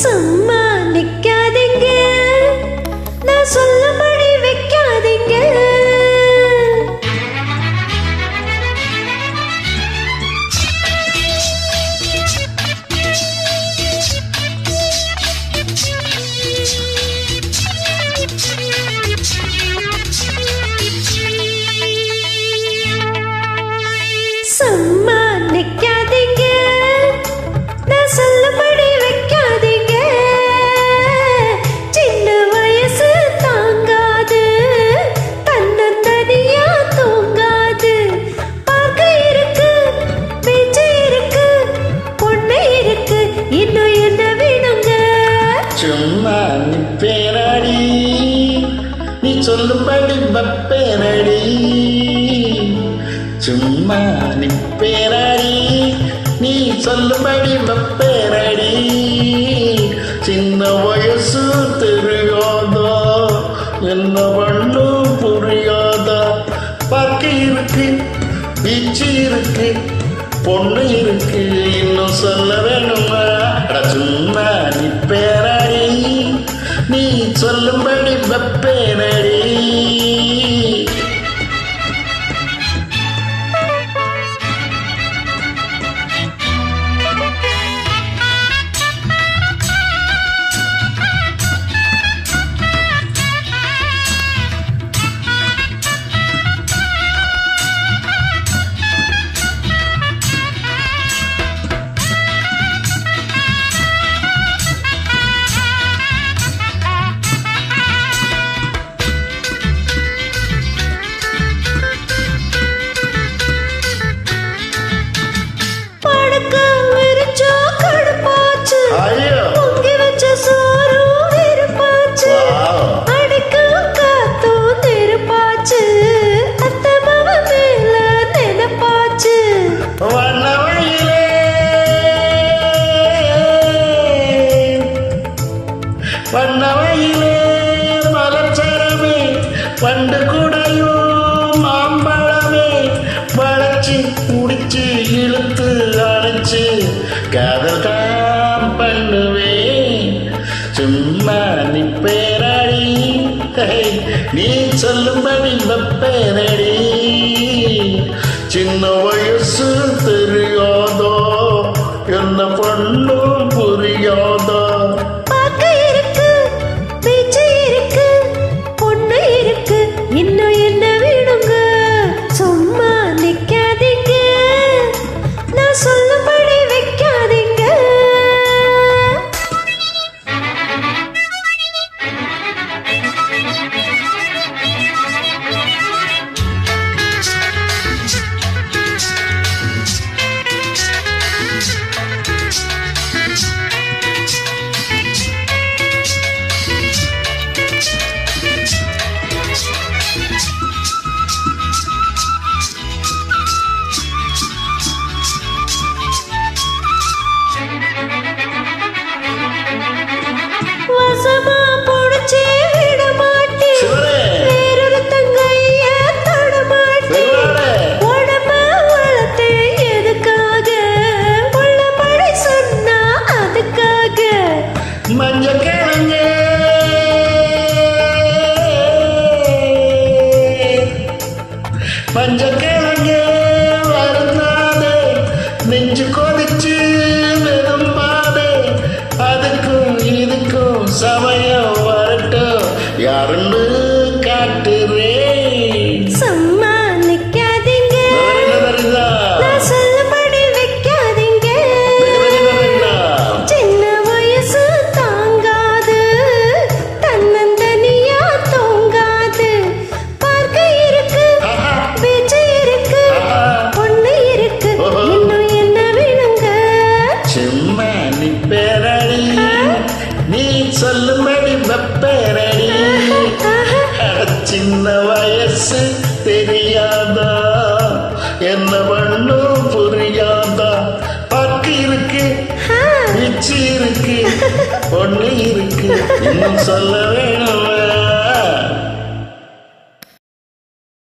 சும்மா நிக்காதீங்க, நான் சொல்லும்படி வைக்காதீங்க. சும்மா நிக்காதீங்க, நான் சொல்லும்படி வைக்காதீங்க. சின்ன வயசு தாங்காது, தன்னந்தனியா தூங்காது. பார்க்க இருக்கு, பேச்சு இருக்கு, பொண்ணு இருக்கு, இன்னும் என்ன வேணுங்க? சும்மா நிப்பேனடி, நீ சொல்லும்படி வப்பேனடி. சும்மா நிப்பேனடி, நீ சொல்லும்படி வப்பேனடி. சின்ன வயசு தெரியாதா, என்ன பண்ணு புரியாதா. பார்க்க இருக்கு, பீச்சு இருக்கு, பொண்ணு இருக்கு, இன்னும் சொல்ல வேணுமா? சும்மா நிப்பேனடி, நீ சொல்லும்படி வப்பேனடி. வண்ணவையிலே மலர்ச்சரமே, பண்டு கூடையும் மாம்பழமே. வளைச்சி முடிச்சு இழுத்து அணைச்சு காதல் தான் பண்ணுவேன். சும்மா நிப்பேனடி, நீ சொல்லும்படி வப்பேனடி. சின்ன வயசு தெரியாதோ, என்ன பண்ணும் புரியாதோ. இன்னும் என்ன வேணுங்க? சும்மா நிக்காதீங்க, நான் சொல்லும்படி வைக்காதீங்க. வசமா புடிச்சே விட மாட்டேன், வேறொரு தங்கைய தொட மாட்டேன். உடம்ப வளர்த்து எதுக்காக, உள்ளபடி சொன்னா அதுக்காக. மஞ்சள் கிழங்கு மஞ்சள் கிழங்கு வருந்தாதே, நெஞ்சு கொதிச்சு வெறும்பாதே. அதுக்கும் இதுக்கும் சமயம் வரட்டும், யாருன்னு காட்டுறேன். சும்மா நிக்காதீங்க, நான் சொல்லும்படி வைக்காதீங்க. சின்ன வயசு தாங்காது, தன்னந்தனியா தூங்காது. பார்க்க இருக்கு, பேச்சு இருக்கு, பொண்ணு இருக்கு, இன்னும் என்ன வேணுங்க? சும்மா நிப்பேனடி, நீ சொல்லும்படி வப்பேனடி. சின்ன வயசு தெரியாதா, என்ன பண்ணும் புரியாதா. பாக்கு இருக்கு, பிச்சு இருக்கு, பொண்ணு இருக்கு, இன்னும் சொல்லவே